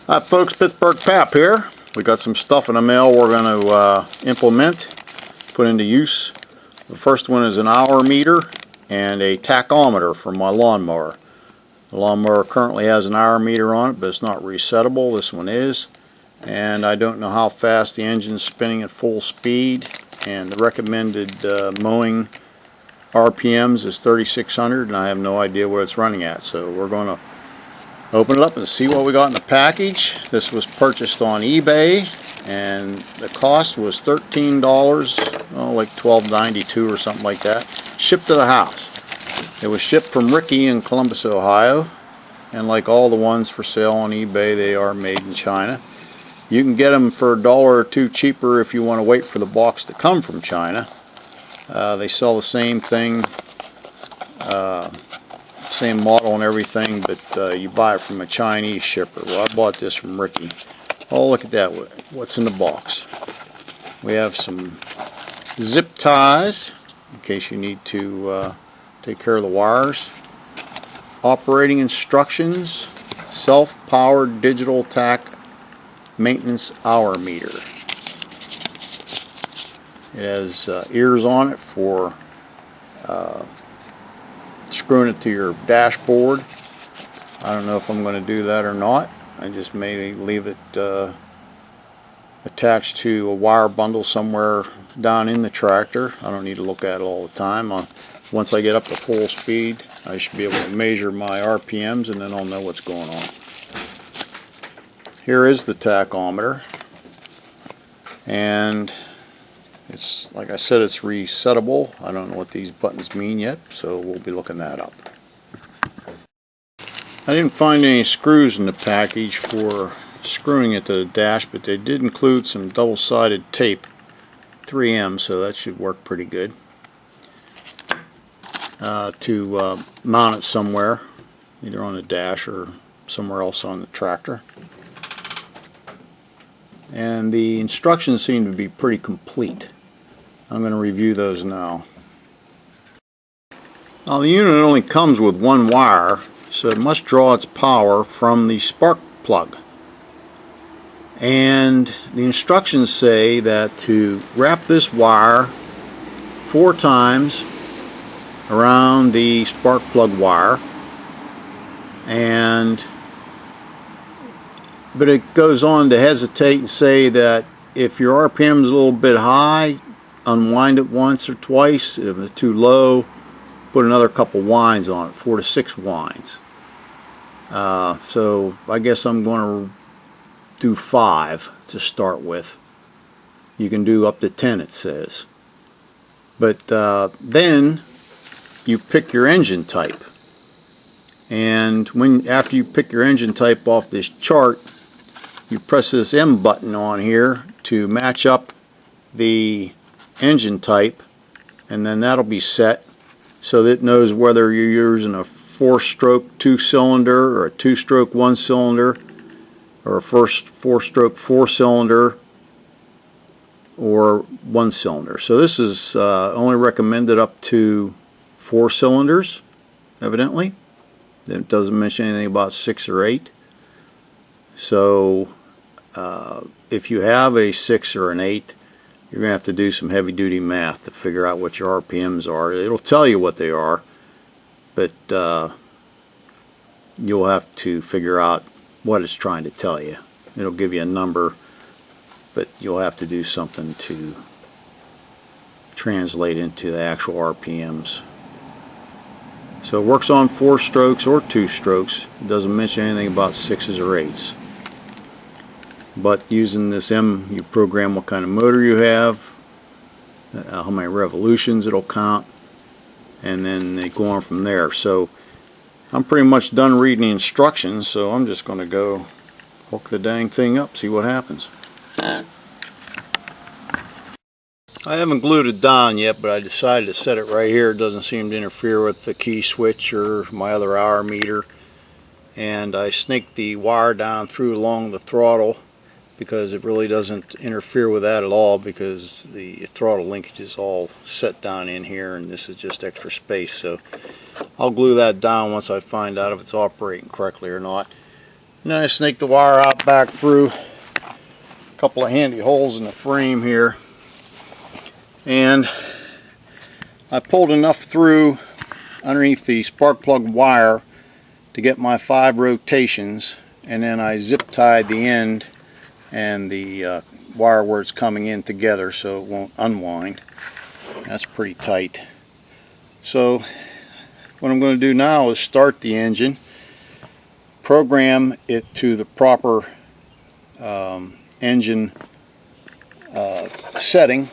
Hi folks, Pittsburgh Pap here. We got some stuff in the mail we're going to implement, put into use. The first one is an hour meter and a tachometer for my lawnmower. The lawnmower currently has an hour meter on it, but it's not resettable. This one is. And I don't know how fast the engine's spinning at full speed. And the recommended mowing RPMs is 3,600, and I have no idea what it's running at. So we're going to open it up and see what we got in the package. This was purchased on eBay, and the cost was $13, like $12.92 or something like that, shipped to the house. It was shipped from Ricky in Columbus, Ohio, and like all the ones for sale on eBay, they are made in China. You can get them for $1 or $2 cheaper if you want to wait for the box to come from China. They sell the same thing, same model and everything, but you buy it from a Chinese shipper. Well, I bought this from Ricky. Oh, look at that. What's in the box? We have some zip ties in case you need to take care of the wires. Operating instructions. Self-powered digital tach maintenance hour meter. It has ears on it for screwing it to your dashboard. I don't know if I'm going to do that or not. I just may leave it attached to a wire bundle somewhere down in the tractor. I don't need to look at it all the time. Once I get up to full speed, I should be able to measure my RPMs, and then I'll know what's going on. Here is the tachometer, and it's, like I said, it's resettable. I don't know what these buttons mean yet, so we'll be looking that up. I didn't find any screws in the package for screwing it to the dash, but they did include some double-sided tape, 3M, so that should work pretty good, to mount it somewhere, either on the dash or somewhere else on the tractor. And the instructions seem to be pretty complete. I'm going to review those now. Now the unit only comes with one wire, so it must draw its power from the spark plug. And the instructions say that to wrap this wire 4 times around the spark plug wire, but it goes on to hesitate and say that if your RPM is a little bit high, unwind it once or twice. If it's too low, put another couple winds on it, 4 to 6 winds. So I guess I'm going to do 5 to start with. You can do up to 10, it says. But then you pick your engine type. And after you pick your engine type off this chart, you press this M button on here to match up the engine type, and then that'll be set so that it knows whether you're using a 4-stroke 2-cylinder or a 2-stroke 1-cylinder or a 4-stroke 4-cylinder or 1-cylinder. So this is only recommended up to 4 cylinders, evidently. It doesn't mention anything about 6 or 8. So if you have a 6 or an 8, you're going to have to do some heavy-duty math to figure out what your RPMs are. It'll tell you what they are, but you'll have to figure out what it's trying to tell you. It'll give you a number, but you'll have to do something to translate into the actual RPMs. So it works on 4 strokes or 2 strokes. It doesn't mention anything about 6s or 8s. But using this M, you program what kind of motor you have, how many revolutions it'll count, and then they go on from there. So I'm pretty much done reading the instructions, so I'm just going to go hook the dang thing up, see what happens. I haven't glued it down yet, but I decided to set it right here. It doesn't seem to interfere with the key switch or my other hour meter. And I snaked the wire down through along the throttle because it really doesn't interfere with that at all, because the throttle linkage is all set down in here and this is just extra space. So I'll glue that down once I find out if it's operating correctly or not. And then I snake the wire out back through a couple of handy holes in the frame here, and I pulled enough through underneath the spark plug wire to get my 5 rotations, and then I zip tied the end and the wire where it's coming in together so it won't unwind. That's pretty tight. So what I'm going to do now is start the engine, program it to the proper engine setting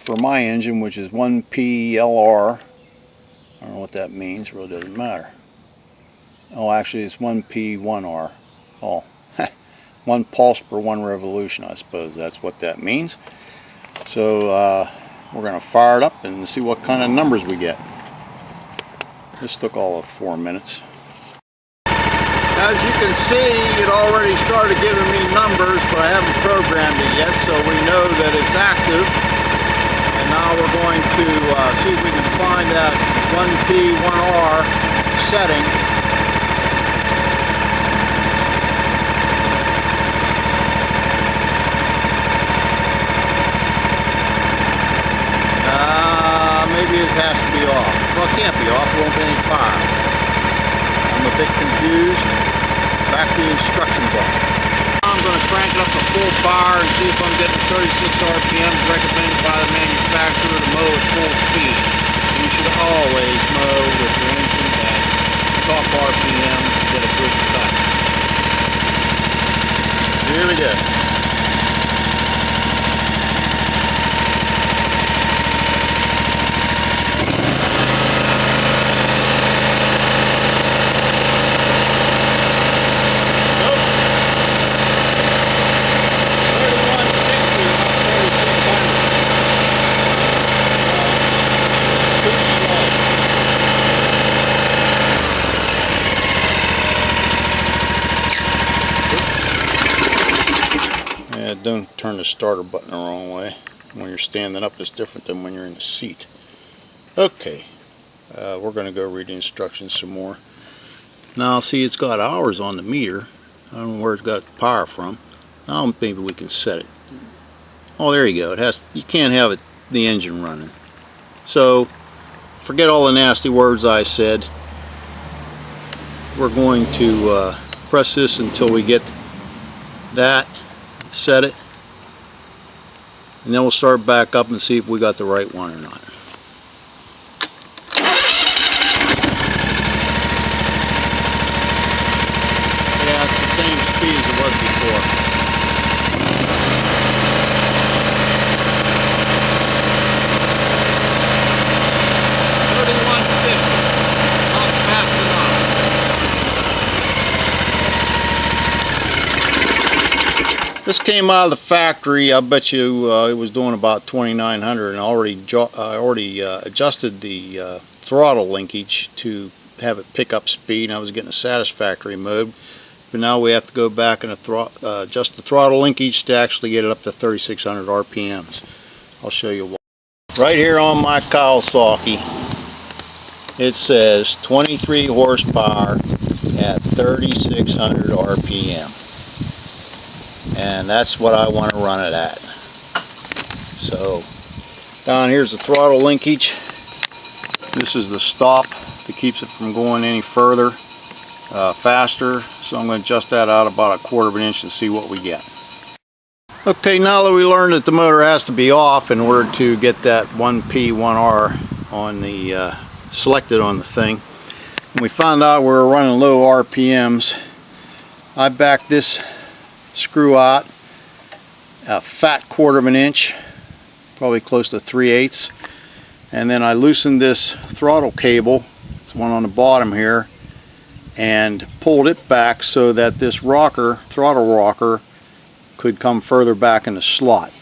for my engine, which is 1PLR. I don't know what that means, really doesn't matter. Oh, actually it's 1P1R. Oh, 1 pulse per 1 revolution, I suppose that's what that means. So we're going to fire it up and see what kind of numbers we get. This took all of 4 minutes. As you can see, it already started giving me numbers, but I haven't programmed it yet, so we know that it's active. And now we're going to see if we can find that 1P1R setting. Maybe it has to be off. Well, it can't be off, there won't be any fire. I'm a bit confused. Back to the instruction book. I'm going to crank it up to full power and see if I'm getting 36 RPM recommended by the manufacturer to mow at full speed. You should always mow with your engine at top RPM to get a good cut. Here we go. Don't turn the starter button the wrong way. When you're standing up, it's different than when you're in the seat. Okay, we're going to go read the instructions some more. Now, see, it's got hours on the meter. I don't know where it's got the power from. Now, maybe we can set it. Oh, there you go. It has. You can't have the engine running. So, forget all the nasty words I said. We're going to press this until we get that. Set it, and then we'll start back up and see if we got the right one or not. Yeah, it's the same speed as it was before. This came out of the factory. I bet you it was doing about 2,900, and I already adjusted the throttle linkage to have it pick up speed, and I was getting a satisfactory mode. But now we have to go back and adjust the throttle linkage to actually get it up to 3,600 RPMs. I'll show you why. Right here on my Kawasaki, it says 23 horsepower at 3,600 RPM. And that's what I want to run it at. So down here's the throttle linkage. This is the stop that keeps it from going any further faster. So I'm going to adjust that out about 1/4 inch and see what we get. Okay, now that we learned that the motor has to be off in order to get that 1P1R on the selected on the thing, and we found out we were running low RPMs, I backed this screw out a fat 1/4 inch, probably close to 3/8, and then I loosened this throttle cable, it's one on the bottom here, and pulled it back so that this throttle rocker could come further back in the slot.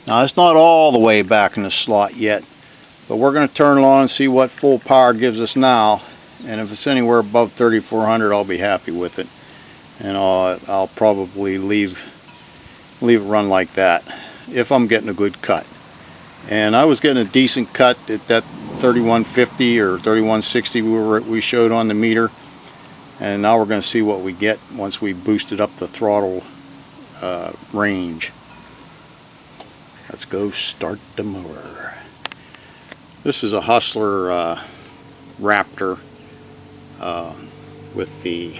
Now it's not all the way back in the slot yet, but we're going to turn it on and see what full power gives us now, and if it's anywhere above 3,400 I'll be happy with it. And I'll probably leave it run like that if I'm getting a good cut. And I was getting a decent cut at that 3150 or 3160 we showed on the meter. And now we're going to see what we get once we boosted up the throttle range. Let's go start the mower. This is a Hustler Raptor with the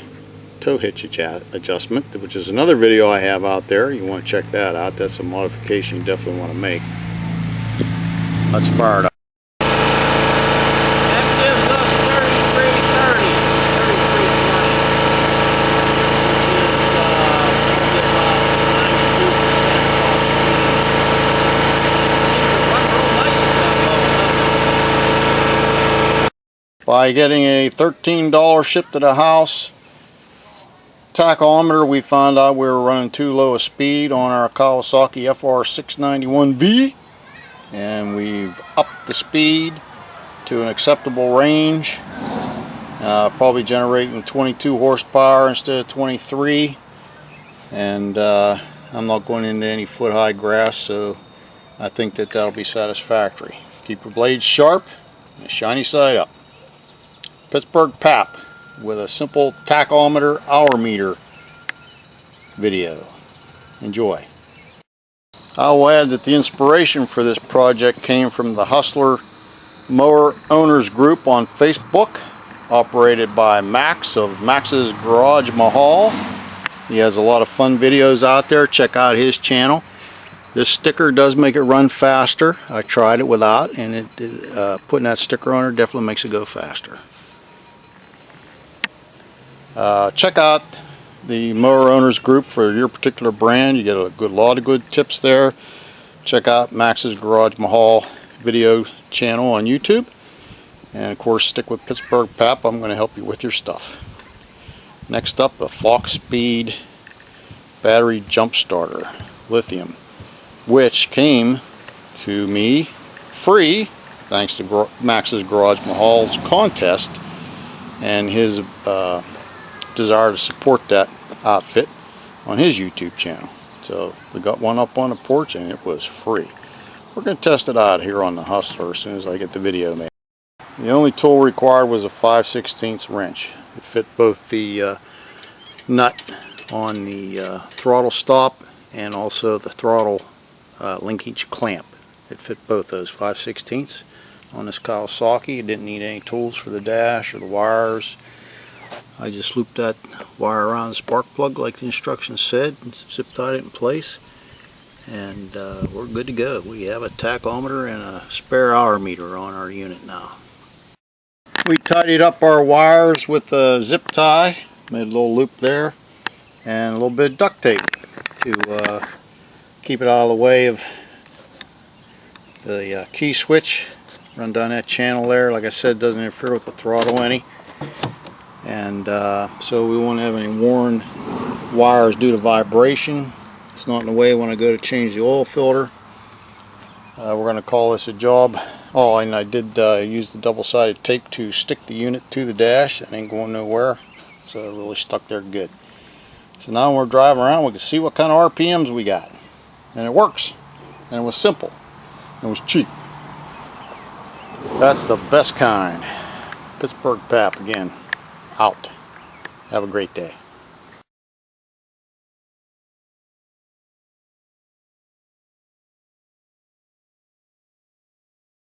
tow hitch adjustment, which is another video I have out there. You want to check that out. That's a modification you definitely want to make. Let's fire it up. That gives us 3330. 3320. By getting a $13 shipped to the house tachometer, we found out we were running too low a speed on our Kawasaki FR691V, and we've upped the speed to an acceptable range, probably generating 22 horsepower instead of 23, and I'm not going into any foot high grass, so I think that that'll be satisfactory. Keep your blades sharp and shiny side up. Pittsburgh Pap with a simple tachometer hour meter video. Enjoy. I'll add that the inspiration for this project came from the Hustler Mower Owners Group on Facebook, operated by Max of Max's Garage Mahal. He has a lot of fun videos out there. Check out his channel. This sticker does make it run faster. I tried it without, and putting that sticker on there definitely makes it go faster. Check out the Mower Owners Group for your particular brand. You get a lot of good tips there. Check out Max's Garage Mahal video channel on YouTube, and of course stick with Pittsburgh Pap. I'm going to help you with your stuff. Next up, a Fox Speed battery jump starter, lithium, which came to me free thanks to Max's Garage Mahal's contest and his desire to support that outfit on his YouTube channel. So we got one up on the porch and it was free. We're going to test it out here on the Hustler as soon as I get the video made. The only tool required was a 5/16 wrench. It fit both the nut on the throttle stop and also the throttle linkage clamp. It fit both those 5/16 on this Kawasaki. It didn't need any tools for the dash or the wires. I just looped that wire around the spark plug like the instructions said, and zip tied it in place, and we're good to go. We have a tachometer and a spare hour meter on our unit now. We tidied up our wires with a zip tie, made a little loop there, and a little bit of duct tape to keep it out of the way of the key switch. Run down that channel there. Like I said, doesn't interfere with the throttle any. And so we won't have any worn wires due to vibration. It's not in the way when I go to change the oil filter. We're going to call this a job. Oh, and I did use the double-sided tape to stick the unit to the dash. It ain't going nowhere. It's really stuck there good. So now when we're driving around, we can see what kind of RPMs we got. And it works. And it was simple. It was cheap. That's the best kind. Pittsburgh Pap again. Out. Have a great day.